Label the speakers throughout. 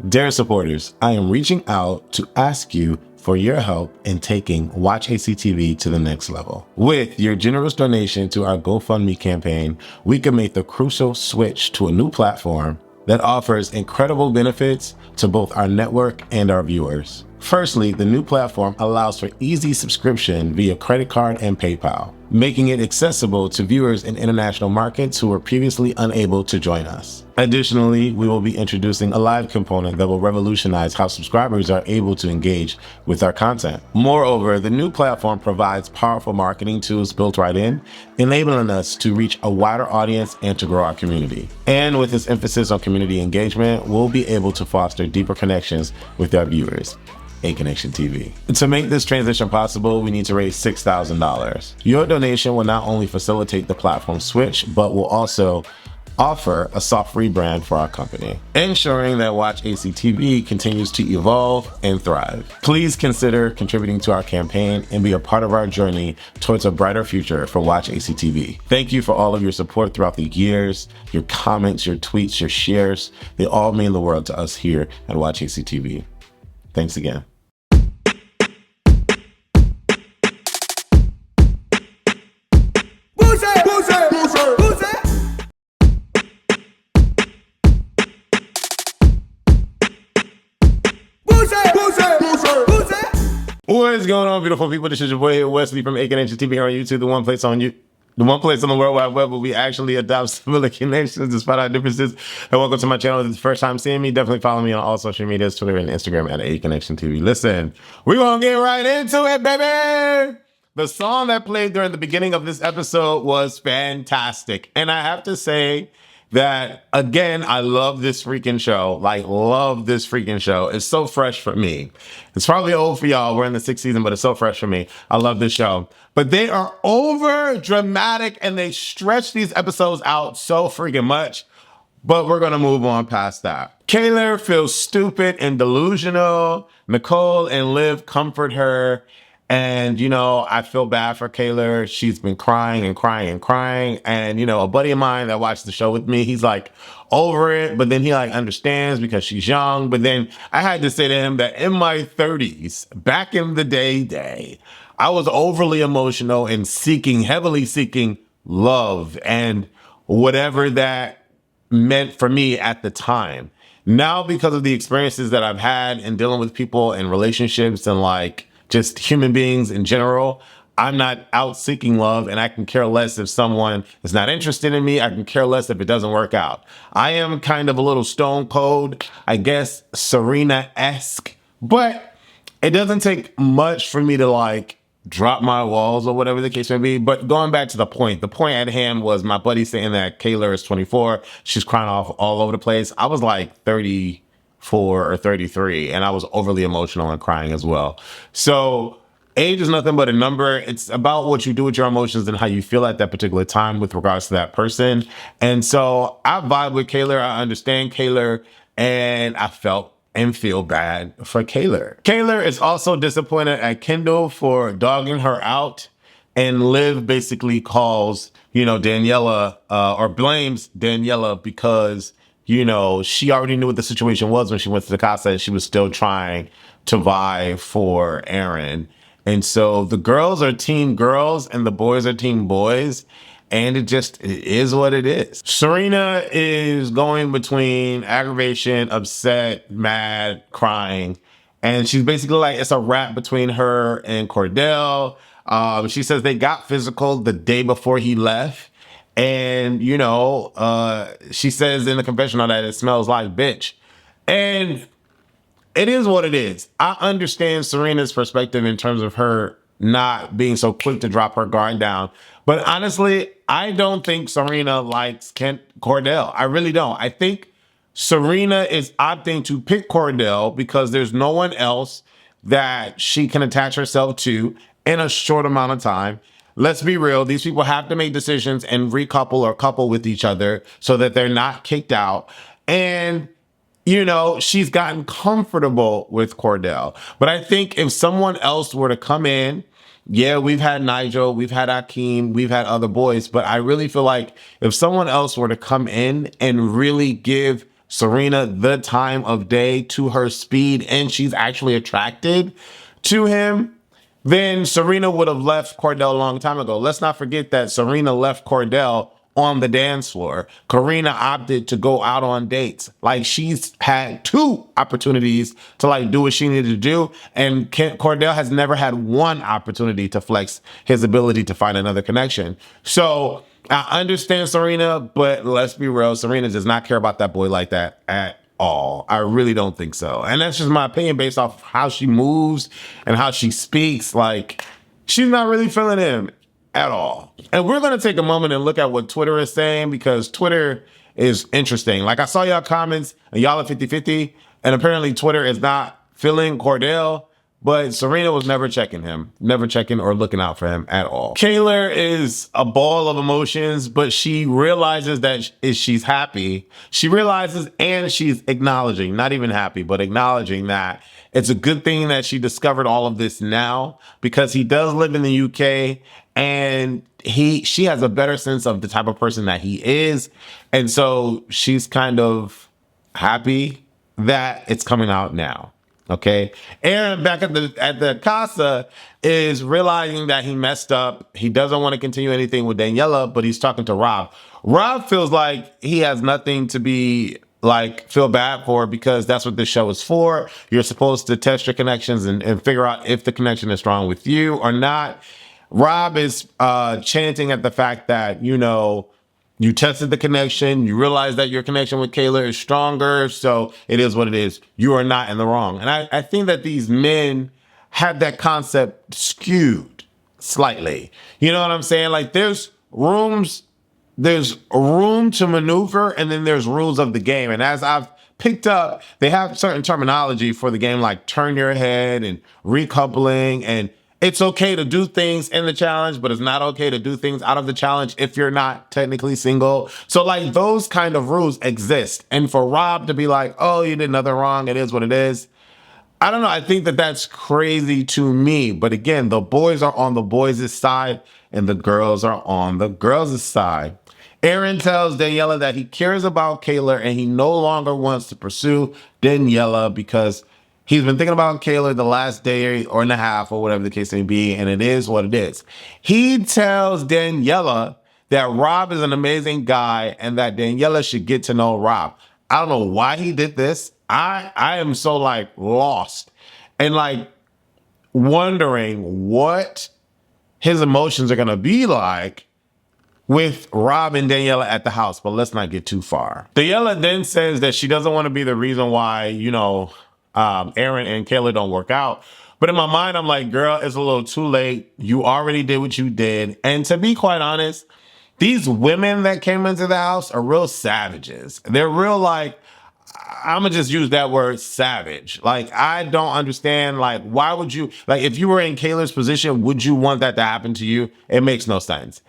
Speaker 1: Dear supporters, I am reaching out to ask you for your help in taking Watch ACTV to the next level. With your generous donation to our GoFundMe campaign, we can make the crucial switch to a new platform that offers incredible benefits to both our network and our viewers. Firstly, the new platform allows for easy subscription via credit card and PayPal, making it accessible to viewers in international markets who were previously unable to join us. Additionally, we will be introducing a live component that will revolutionize how subscribers are able to engage with our content. Moreover, the new platform provides powerful marketing tools built right in, enabling us to reach a wider audience and to grow our community. And with this emphasis on community engagement, we'll be able to foster deeper connections with our viewers. A Connection TV. To make this transition possible, we need to raise $6,000. Your donation will not only facilitate the platform switch, but will also offer a soft rebrand for our company, ensuring that Watch ACTV continues to evolve and thrive. Please consider contributing to our campaign and be a part of our journey towards a brighter future for Watch ACTV. Thank you for all of your support throughout the years, your comments, your tweets, your shares. They all mean the world to us here at Watch ACTV. Thanks again. What is going on, beautiful people? This is your boy here, Wesley from A Connection TV here on YouTube, the one place on the World Wide Web where we actually adopt similar connections despite our differences. And welcome to my channel. If this is the first time seeing me, definitely follow me on all social medias, Twitter and Instagram at A Connection TV. Listen, we're gonna get right into it, baby! The song that played during the beginning of this episode was fantastic. And I have to say that, again, I love this freaking show. Like, love this freaking show. It's so fresh for me. It's probably old for y'all. We're in the 6th season, but it's so fresh for me. I love this show. But they are over dramatic and they stretch these episodes out so freaking much. But we're going to move on past that. Kayla feels stupid and delusional. Nicole and Liv comfort her. And, you know, I feel bad for Kayla. She's been crying and crying and crying. And, you know, a buddy of mine that watched the show with me, he's like over it, but then he like understands because she's young. But then I had to say to him that in my 30s, back in the day, I was overly emotional and heavily seeking love and whatever that meant for me at the time. Now, because of the experiences that I've had in dealing with people and relationships and like, just human beings in general, I'm not out seeking love and I can care less if someone is not interested in me. I can care less if it doesn't work out. I am kind of a little stone cold, I guess, Serena-esque, but it doesn't take much for me to like drop my walls or whatever the case may be. But going back to the point at hand was my buddy saying that Kayla is 24. She's crying off all over the place. I was like 34 or 33 and I was overly emotional and crying as well. So age is nothing but a number. It's about what you do with your emotions and how you feel at that particular time with regards to that person. And so I vibe with Kayla. I understand Kayla and I felt and feel bad for Kayla. Kayla is also disappointed at Kendall for dogging her out, and Liv basically calls, you know, Daniela or blames Daniela because, you know, she already knew what the situation was when she went to the casa and she was still trying to vie for Aaron. And so the girls are team girls and the boys are team boys. And it is what it is. Serena is going between aggravation, upset, mad, crying. And she's basically like, it's a rap between her and Cordell. She says they got physical the day before he left. And, you know, she says in the confessional that it smells like bitch. And it is what it is. I understand Serena's perspective in terms of her not being so quick to drop her guard down. But honestly, I don't think Serena likes Cordell. I really don't. I think Serena is opting to pick Cordell because there's no one else that she can attach herself to in a short amount of time. Let's be real. These people have to make decisions and recouple or couple with each other so that they're not kicked out. And, you know, she's gotten comfortable with Cordell. But I think if someone else were to come in, yeah, we've had Nigel, we've had Akeem, we've had other boys, but I really feel like if someone else were to come in and really give Serena the time of day to her speed and she's actually attracted to him, then Serena would have left Cordell a long time ago. Let's not forget that Serena left Cordell on the dance floor. Karina opted to go out on dates. Like, she's had 2 opportunities to like do what she needed to do. And Cordell has never had 1 opportunity to flex his ability to find another connection. So I understand Serena, but let's be real. Serena does not care about that boy like that at all. I really don't think so. And that's just my opinion based off how she moves and how she speaks. Like, she's not really feeling him at all. And we're going to take a moment and look at what Twitter is saying, because Twitter is interesting. Like, I saw y'all comments and y'all are 50-50, and apparently Twitter is not feeling Cordell, but Serena was never checking him, never checking or looking out for him at all. Kayla is a ball of emotions, but she realizes that she's happy. She realizes and she's acknowledging, not even happy, but acknowledging that it's a good thing that she discovered all of this now, because he does live in the UK and she has a better sense of the type of person that he is. And so she's kind of happy that it's coming out now. Okay. Aaron back at the Casa is realizing that he messed up. He doesn't want to continue anything with Daniela, but he's talking to Rob. Rob feels like he has nothing to be like feel bad for, because that's what this show is for. You're supposed to test your connections and figure out if the connection is strong with you or not. Rob is chanting at the fact that, you know, you tested the connection. You realize that your connection with Kayla is stronger. So it is what it is. You are not in the wrong. And I think that these men have that concept skewed slightly. You know what I'm saying? Like, there's room to maneuver, and then there's rules of the game. And as I've picked up, they have certain terminology for the game, like turn your head and recoupling, and it's okay to do things in the challenge, but it's not okay to do things out of the challenge if you're not technically single. So like, those kind of rules exist. And for Rob to be like, oh, you did nothing wrong, it is what it is, I don't know. I think that that's crazy to me. But again, the boys are on the boys' side and the girls are on the girls' side. Aaron tells Daniela that he cares about Kayla and he no longer wants to pursue Daniela because he's been thinking about Kayla the last day or and a half or whatever the case may be, and it is what it is. He tells Daniela that Rob is an amazing guy and that Daniela should get to know Rob. I don't know why he did this. I am so like lost and like wondering what his emotions are going to be like with Rob and Daniela at the house, but let's not get too far. Daniela then says that she doesn't want to be the reason why, you know, Aaron and Kayla don't work out. But in my mind, I'm like, girl, it's a little too late. You already did what you did. And to be quite honest, these women that came into the house are real savages. They're real like, I'm gonna just use that word, savage. Like, I don't understand, like, why would you, like, if you were in Kayla's position, would you want that to happen to you? It makes no sense.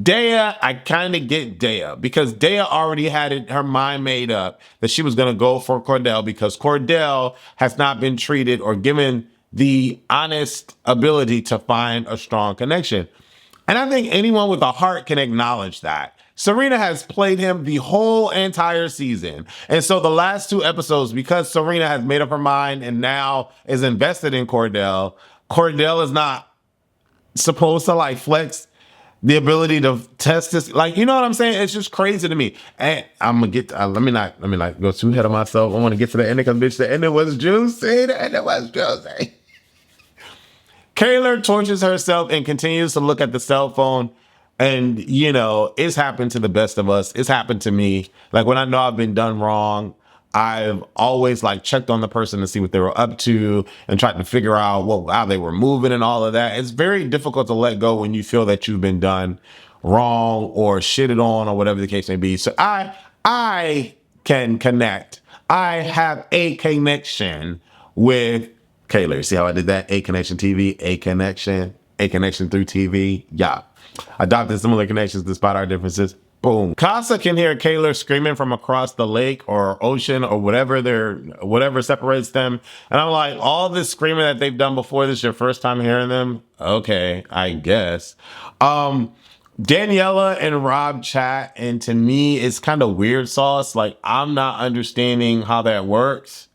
Speaker 1: Dea, I kind of get Dea, because Dea already had her mind made up that she was gonna go for Cordell, because Cordell has not been treated or given the honest ability to find a strong connection. And I think anyone with a heart can acknowledge that. Serena has played him the whole entire season. And so the last 2 episodes, because Serena has made up her mind and now is invested in Cordell, Cordell is not supposed to like flex the ability to test this. Like, you know what I'm saying? It's just crazy to me. And I'm gonna get, let me not go too ahead of myself. I want to get to the ending, because bitch, the ending was juicy. The ending was juicy. Kayla tortures herself and continues to look at the cell phone. And, you know, it's happened to the best of us. It's happened to me. Like, when I know I've been done wrong, I've always like checked on the person to see what they were up to and tried to figure out how they were moving and all of that. It's very difficult to let go when you feel that you've been done wrong or shitted on or whatever the case may be. So I can connect. I have a connection with Kayla. See how I did that? A connection TV, a connection through TV. Yeah. Adopted similar connections despite our differences. Boom. Casa can hear Kayla screaming from across the lake or ocean or whatever separates them. And I'm like, all this screaming that they've done before, this is your first time hearing them? Okay, I guess. Daniela and Rob chat, and to me, it's kind of weird sauce. Like, I'm not understanding how that works.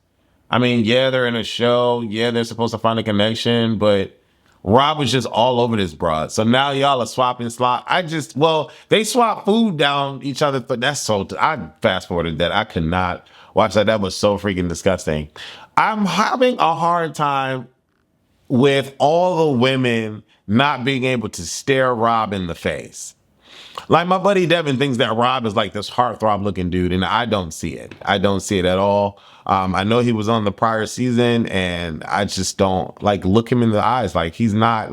Speaker 1: I mean, yeah, they're in a show. Yeah, they're supposed to find a connection, but Rob was just all over this broad. So now y'all are swapping slot. Well, they swap food down each other, but that's so, I fast forwarded that. I could not watch that. That was so freaking disgusting. I'm having a hard time with all the women not being able to stare Rob in the face. Like my buddy Devin thinks that Rob is like this heartthrob looking dude, and I don't see it. I don't see it at all. I know he was on the prior season, and I just don't like look him in the eyes. He's not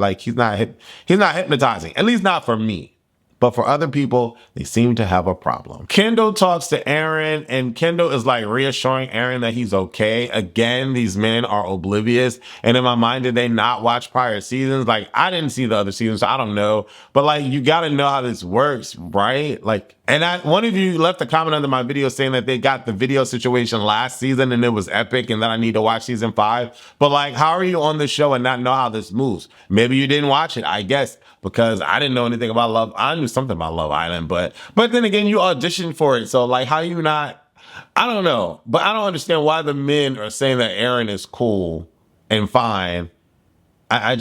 Speaker 1: hypnotizing. At least not for me. But for other people, they seem to have a problem. Kendall talks to Aaron, and Kendall is like reassuring Aaron that he's okay. Again, these men are oblivious. And in my mind, did they not watch prior seasons? Like, I didn't see the other seasons, so I don't know. But like, you got to know how this works, right? Like, one of you left a comment under my video saying that they got the video situation last season and it was epic and that I need to watch season 5. But like, how are you on the show and not know how this moves? Maybe you didn't watch it, I guess, because I didn't know anything about Love. I knew something about Love Island, but then again, you auditioned for it. So like, how you not, I don't know, but I don't understand why the men are saying that Aaron is cool and fine. I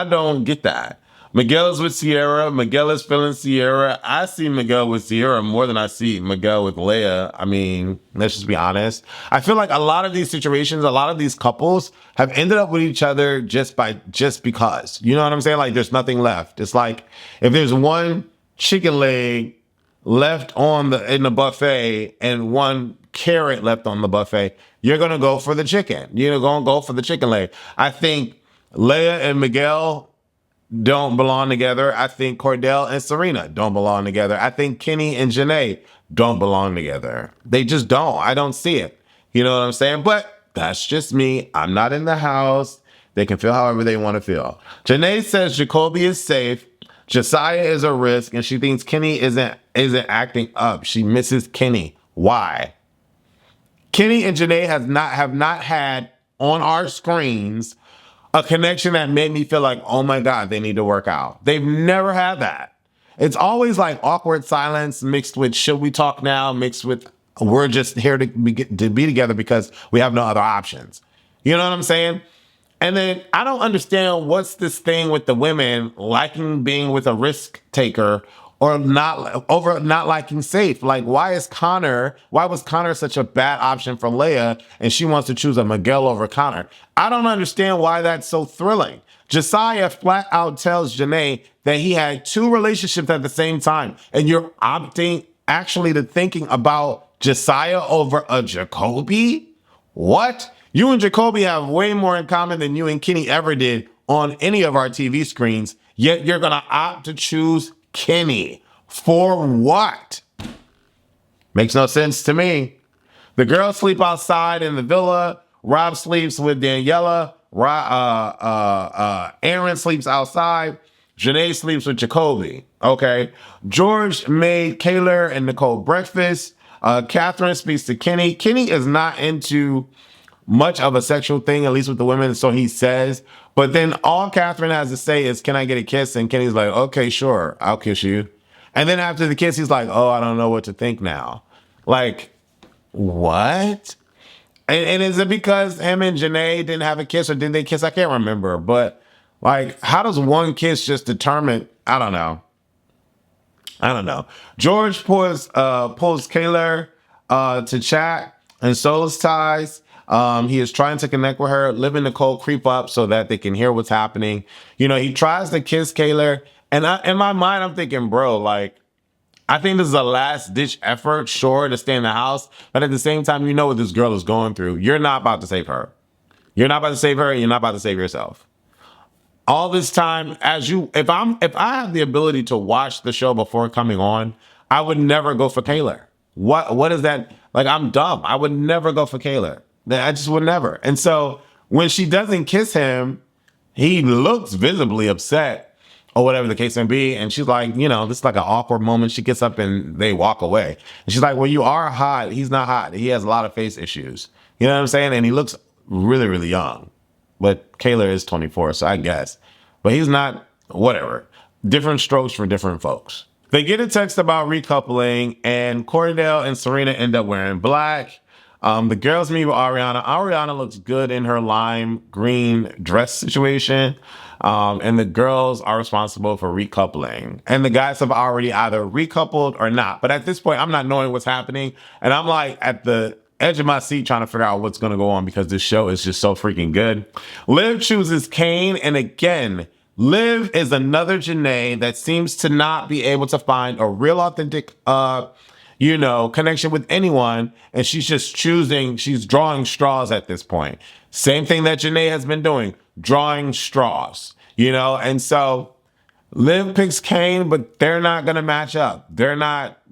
Speaker 1: don't get that. Miguel is with Sierra. Miguel is feeling Sierra. I see Miguel with Sierra more than I see Miguel with Leia. I mean, let's just be honest. I feel like a lot of these situations, a lot of these couples have ended up with each other just because. You know what I'm saying? Like there's nothing left. It's like if there's one chicken leg left in the buffet and one carrot left on the buffet, you're gonna go for the chicken. You're gonna go for the chicken leg. I think Leia and Miguel don't belong together. I think Cordell and Serena don't belong together. I think Kenny and Janae don't belong together. They just don't. I don't see it. You know what I'm saying? But that's just me. I'm not in the house. They can feel however they want to feel. Janae says Jacoby is safe. Josiah is a risk, and she thinks Kenny isn't acting up. She misses Kenny. Why? Kenny and Janae have not had on our screens a connection that made me feel like, oh my God, they need to work out. They've never had that. It's always like awkward silence mixed with should we talk now, mixed with we're just here to be together because we have no other options. You know what I'm saying? And then I don't understand what's this thing with the women liking being with a risk taker or not liking safe. Like, why was Connor such a bad option for Leia and she wants to choose a Miguel over Connor? I don't understand why that's so thrilling. Josiah flat out tells Janae that he had 2 relationships at the same time, and you're opting actually to thinking about Josiah over a Jacoby? What? You and Jacoby have way more in common than you and Kenny ever did on any of our TV screens, yet you're gonna opt to choose Kenny. For what? Makes no sense to me. The girls sleep outside in the villa. Rob sleeps with Daniela. Aaron sleeps outside. Janae sleeps with Jacoby. Okay. George made Kayla and Nicole breakfast. Catherine speaks to Kenny. Kenny is not into much of a sexual thing, at least with the women, so he says. But then all Catherine has to say is, can I get a kiss? And Kenny's like, okay, sure, I'll kiss you. And then after the kiss, he's like, oh, I don't know what to think now. Like, what? And is it because him and Janae didn't have a kiss, or did they kiss? I can't remember. But like, how does one kiss just determine? I don't know. George pulls Kayla to chat and Souls ties. He is trying to connect with her. Liv and Nicole creep up so that they can hear what's happening. You know, he tries to kiss Kayla, and in my mind, I'm thinking, bro, like, I think this is a last ditch effort, sure, to stay in the house, but at the same time, you know what this girl is going through. You're not about to save her. You're not about to save her, and you're not about to save yourself. All this time, if I have the ability to watch the show before coming on, I would never go for Kayla. What is that? Like, I'm dumb. I would never go for Kayla. I just would never. And so when she doesn't kiss him, he looks visibly upset or whatever the case may be. And she's like, you know, this is like an awkward moment. She gets up and they walk away. And she's like, well, you are hot. He's not hot. He has a lot of face issues. You know what I'm saying? And he looks really, really young. But Kayla is 24, so I guess. But he's not, whatever. different strokes for different folks. They get a text about recoupling, and Cordell and Serena end up wearing black. The girls meet with Ariana. Ariana looks good in her lime green dress situation. And the girls are responsible for recoupling. And the guys have already either recoupled or not. But at this point, I'm not knowing what's happening. And I'm like at the edge of my seat trying to figure out what's going to go on because this show is just so freaking good. Liv chooses Kane. And again, Liv is another Janae that seems to not be able to find a real authentic, connection with anyone. And she's drawing straws at this point. Same thing that Janae has been doing, drawing straws, And so Liv picks Kane, but they're not going to match up.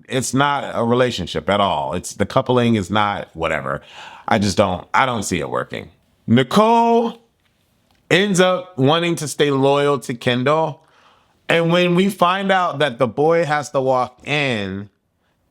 Speaker 1: It's not a relationship at all. The coupling is not whatever. I don't see it working. Nicole ends up wanting to stay loyal to Kendall. And when we find out that the boy has to walk in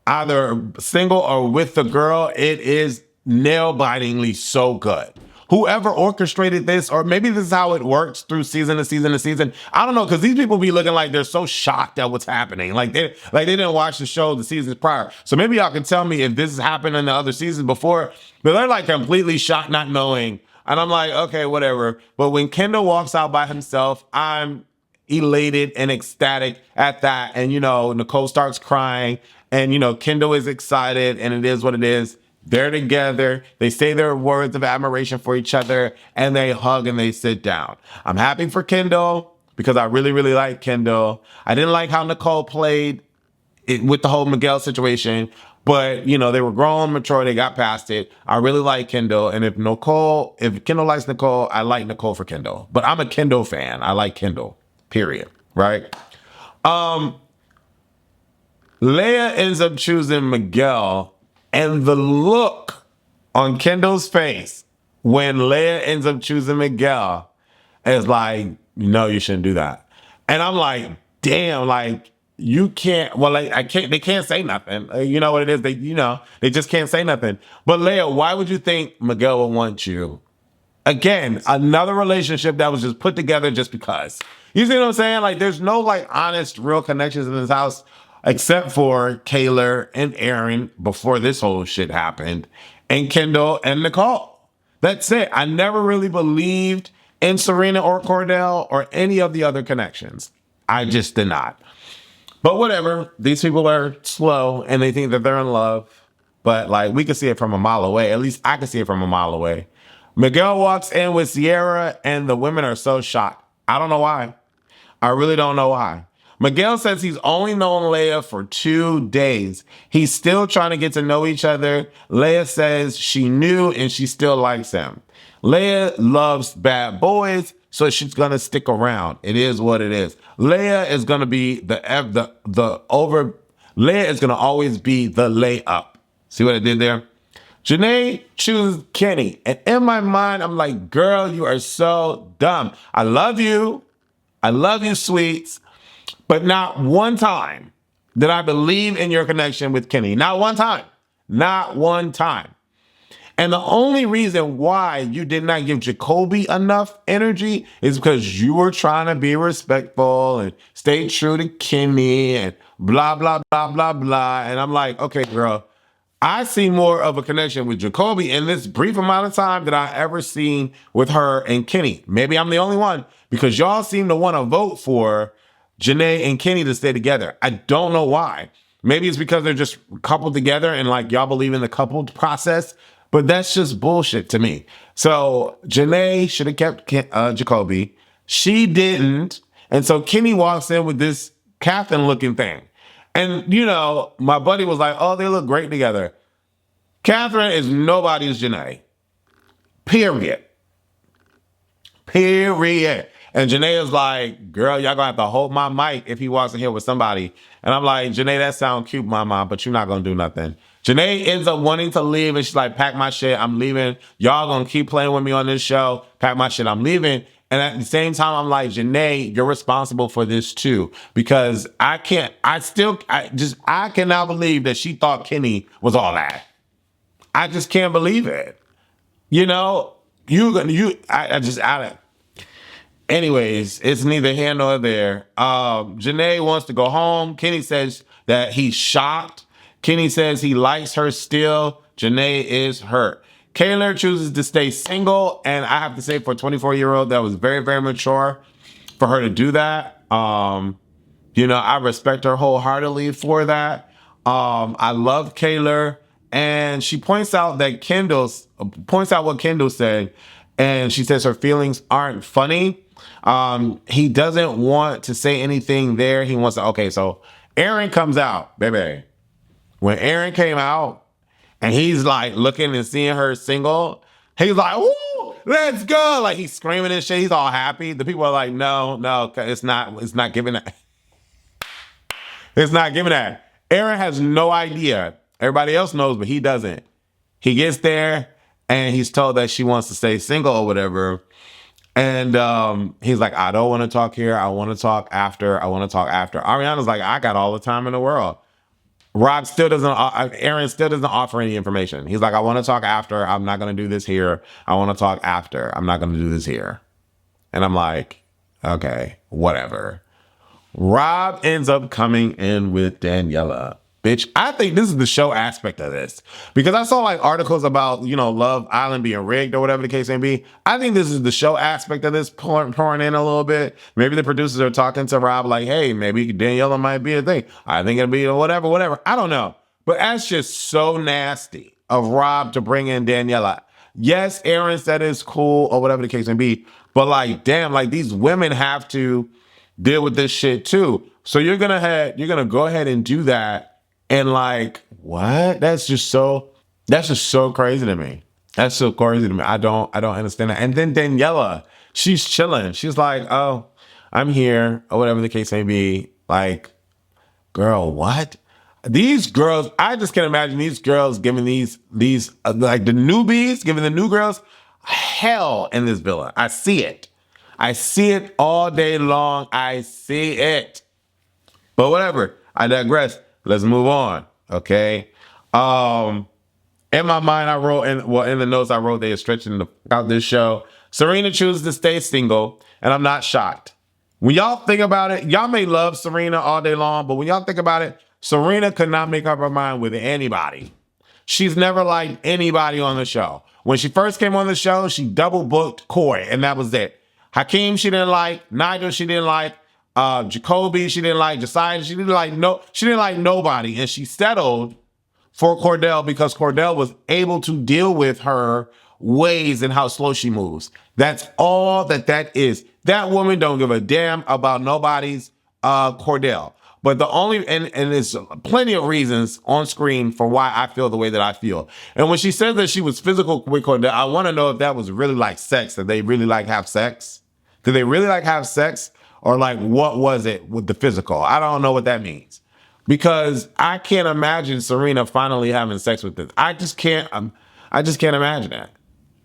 Speaker 1: either single or with the girl, it is nail-bitingly so good. Whoever orchestrated this, or maybe this is how it works through season to season to season. I don't know, because these people be looking like they're so shocked at what's happening. Like they didn't watch the show the seasons prior. So maybe y'all can tell me if this has happened in the other seasons before, but they're like completely shocked not knowing. And I'm like, okay, whatever. But when Kendall walks out by himself, I'm elated and ecstatic at that. And, Nicole starts crying and, Kendall is excited and it is what it is. They're together. They say their words of admiration for each other and they hug and they sit down. I'm happy for Kendall because I really, really like Kendall. I didn't like how Nicole played it with the whole Miguel situation, but they were grown, mature, they got past it. I really like Kendall. And if Kendall likes Nicole, I like Nicole for Kendall. But I'm a Kendall fan. I like Kendall. Period. Right? Leia ends up choosing Miguel, and the look on Kendall's face when Leia ends up choosing Miguel is like, no, you shouldn't do that. And I'm like, damn, like you can't. Well, like I can't. They can't say nothing. You know what it is? They just can't say nothing. But Leia, why would you think Miguel would want you? Again, another relationship that was just put together just because. You see what I'm saying? Like, there's no like honest, real connections in this house except for Kaylor and Aaron before this whole shit happened, and Kendall and Nicole. That's it. I never really believed in Serena or Cordell or any of the other connections. I just did not. But whatever. These people are slow and they think that they're in love. But like we can see it from a mile away. At least I can see it from a mile away. Miguel walks in with Sierra and the women are so shocked. I don't know why. I really don't know why. Miguel says he's only known Leia for 2 days. He's still trying to get to know each other. Leia says she knew and she still likes him. Leia loves bad boys, so she's gonna stick around. It is what it is. Leia is gonna be Leia is gonna always be the layup. See what I did there? Janae chooses Kenny. And in my mind, I'm like, girl, you are so dumb. I love you. I love you, sweets. But not one time did I believe in your connection with Kenny. Not one time. Not one time. And the only reason why you did not give Jacoby enough energy is because you were trying to be respectful and stay true to Kenny and blah, blah, blah, blah, blah. And I'm like, okay, girl, I see more of a connection with Jacoby in this brief amount of time that I ever seen with her and Kenny. Maybe I'm the only one because y'all seem to want to vote for Janae and Kenny to stay together. I don't know why. Maybe it's because they're just coupled together and like y'all believe in the coupled process, but that's just bullshit to me. So Janae should have kept Jacoby. She didn't. And so Kenny walks in with this Catherine looking thing. And, my buddy was like, oh, they look great together. Catherine is nobody's Janae. Period. Period. And Janae is like, girl, y'all gonna have to hold my mic if he walks in here with somebody. And I'm like, Janae, that sounds cute, mama, but you're not gonna do nothing. Janae ends up wanting to leave and she's like, pack my shit, I'm leaving. Y'all gonna keep playing with me on this show. Pack my shit, I'm leaving. And at the same time, I'm like, Janae, you're responsible for this too. Because I cannot believe that she thought Kenny was all that. I just can't believe it. Anyways, it's neither here nor there. Janae wants to go home. Kenny says that he's shocked. Kenny says he likes her still. Janae is hurt. Kaylor chooses to stay single, and I have to say, for a 24-year-old, that was very, very mature for her to do that. I respect her wholeheartedly for that. I love Kaylor, and she points out what Kendall said, and she says her feelings aren't funny. He doesn't want to say anything there. He wants to. Okay, so Aaron comes out, baby. When Aaron came out, and he's like looking and seeing her single, he's like, "Woo, let's go!" Like he's screaming and shit. He's all happy. The people are like, "No, no, it's not. It's not giving that." It's not giving that. Aaron has no idea. Everybody else knows, but he doesn't. He gets there and he's told that she wants to stay single or whatever. And he's like, I don't want to talk here. I want to talk after. I want to talk after. Ariana's like, I got all the time in the world. Aaron still doesn't offer any information. He's like, I want to talk after. I'm not going to do this here. I want to talk after. I'm not going to do this here. And I'm like, okay, whatever. Rob ends up coming in with Daniela. Bitch, I think this is the show aspect of this. Because I saw like articles about, Love Island being rigged or whatever the case may be. I think this is the show aspect of this pouring in a little bit. Maybe the producers are talking to Rob like, hey, maybe Daniela might be a thing. I think it'll be whatever. I don't know. But that's just so nasty of Rob to bring in Daniela. Yes, Aaron said it's cool or whatever the case may be. But like, damn, like these women have to deal with this shit too. So you're gonna go ahead and do that, and like, what? That's just so crazy to me. That's so crazy to me. I don't understand that. And then Daniela, she's chilling. She's like, oh, I'm here, or whatever the case may be. Like, girl, what? These girls, I just can't imagine these girls giving these like the newbies, giving the new girls hell in this villa. I see it. I see it all day long. I see it. But whatever. I digress. Let's move on. Okay. In my mind, in the notes I wrote, they are stretching out this show. Serena chooses to stay single, and I'm not shocked. When y'all think about it, y'all may love Serena all day long, but when y'all think about it, Serena could not make up her mind with anybody. She's never liked anybody on the show. When she first came on the show, she double booked Corey, and that was it. Hakeem, she didn't like. Nigel, she didn't like. Jacoby, she didn't like. Josiah, she didn't like nobody. And she settled for Cordell because Cordell was able to deal with her ways and how slow she moves. That's all that is. That woman don't give a damn about nobody's Cordell. But and there's plenty of reasons on screen for why I feel the way that I feel. And when she said that she was physical with Cordell, I want to know if that was really like sex, that they really like have sex. Did they really like have sex? Or like, what was it with the physical? I don't know what that means. Because I can't imagine Serena finally having sex with this. I just can't imagine that.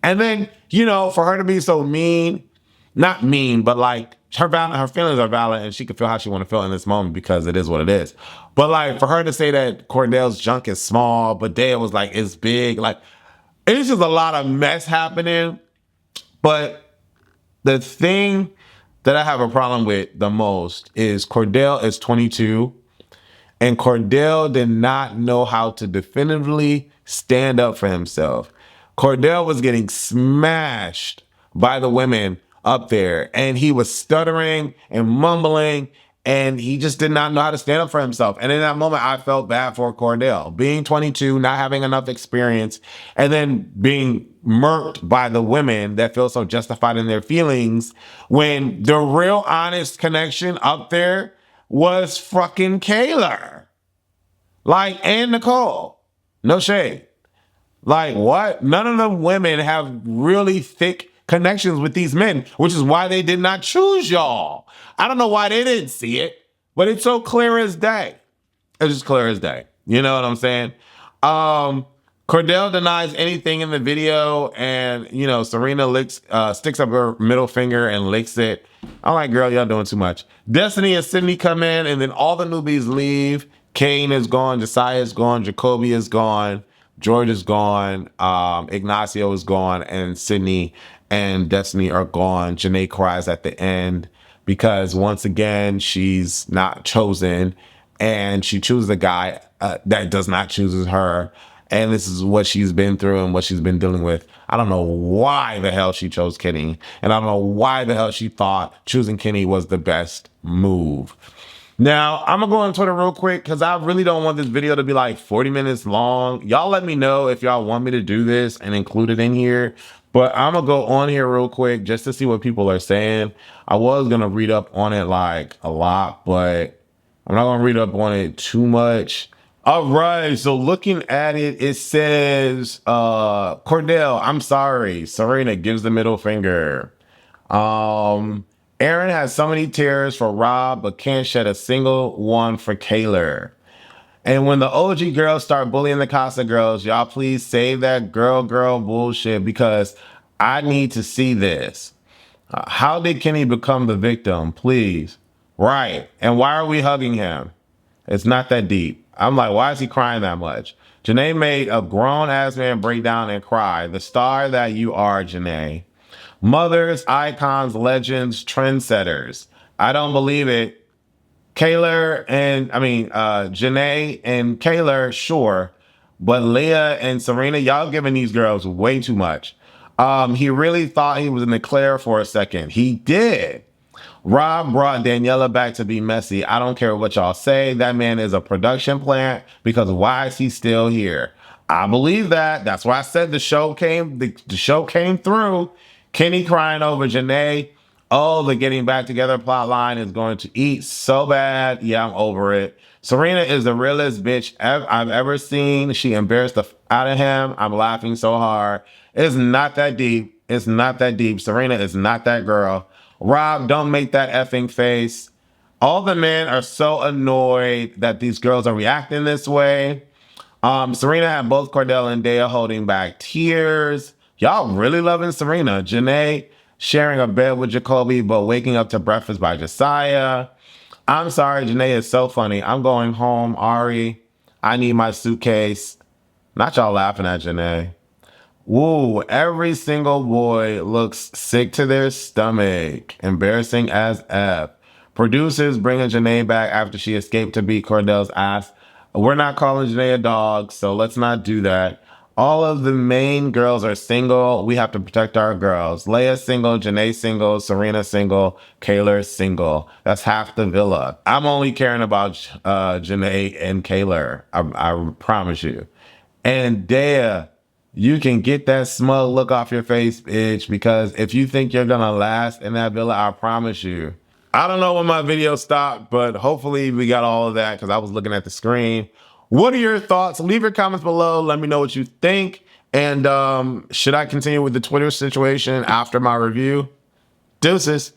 Speaker 1: And then, for her to be so mean, not mean, but like her feelings are valid and she can feel how she want to feel in this moment because it is what it is. But like for her to say that Cordell's junk is small, but Dale was like, it's big. Like, it's just a lot of mess happening. But the thing that I have a problem with the most is Cordell is 22 and Cordell did not know how to definitively stand up for himself. Cordell was getting smashed by the women up there and he was stuttering and mumbling and he just did not know how to stand up for himself. And in that moment, I felt bad for Cordell. Being 22, not having enough experience, and then being murked by the women that feel so justified in their feelings when the real honest connection up there was fucking Kaylor. Like, and Nicole. No shade. Like, what? None of the women have really thick connections with these men, which is why they did not choose y'all. I don't know why they didn't see it, but it's so clear as day. It's just clear as day. You know what I'm saying? Cordell denies anything in the video, and Serena sticks up her middle finger and licks it. I'm like, girl, y'all doing too much. Destiny and Sydney come in, and then all the newbies leave. Kane is gone, Josiah is gone, Jacoby is gone. George is gone. Ignacio is gone, and Sydney and Destiny are gone. Janae cries at the end because once again she's not chosen, and she chooses a guy that does not choose her. And this is what she's been through and what she's been dealing with. I don't know why the hell she chose Kenny, and I don't know why the hell she thought choosing Kenny was the best move. Now, I'm gonna go on Twitter real quick because I really don't want this video to be like 40 minutes long. Y'all let me know if y'all want me to do this and include it in here. But I'm gonna go on here real quick just to see what people are saying. I was gonna read up on it like a lot, but I'm not gonna read up on it too much. All right, so looking at it, it says, Cordell, I'm sorry. Serena gives the middle finger. Aaron has so many tears for Rob, but can't shed a single one for Kaylor. And when the OG girls start bullying the Casa girls, y'all please save that girl bullshit because I need to see this. How did Kenny become the victim? Please. Right. And why are we hugging him? It's not that deep. I'm like, why is he crying that much? Janae made a grown ass man break down and cry. The star that you are, Janae. Mothers, icons, legends, trendsetters. I don't believe it. Janae and Kaylor, sure. But Leah and Serena, y'all giving these girls way too much. He really thought he was in the clear for a second. He did. Rob brought Daniela back to be messy. I don't care what y'all say. That man is a production plant because why is he still here? I believe that. That's why I said the show came through. Kenny crying over Janae. Oh, the getting back together plot line is going to eat so bad. Yeah, I'm over it. Serena is the realest bitch I've ever seen. She embarrassed the out of him. I'm laughing so hard. It's not that deep. It's not that deep. Serena is not that girl. Rob, don't make that effing face. All the men are so annoyed that these girls are reacting this way. Serena had both Cordell and Dea holding back tears. Y'all really loving Serena. Janae sharing a bed with Jacoby, but waking up to breakfast by Josiah. I'm sorry, Janae is so funny. I'm going home, Ari. I need my suitcase. Not y'all laughing at Janae. Woo, every single boy looks sick to their stomach. Embarrassing as F. Producers bringing Janae back after she escaped to beat Cordell's ass. We're not calling Janae a dog, so let's not do that. All of the main girls are single. We have to protect our girls. Leia single, Janae single, Serena single, Kaylor single. That's half the villa. I'm only caring about Janae and Kaylor. I promise you. And Dea, you can get that smug look off your face, bitch, because if you think you're gonna last in that villa, I promise you. I don't know when my video stopped, but hopefully we got all of that because I was looking at the screen. What are your thoughts? Leave your comments below. Let me know what you think. And should I continue with the Twitter situation after my review? Deuces.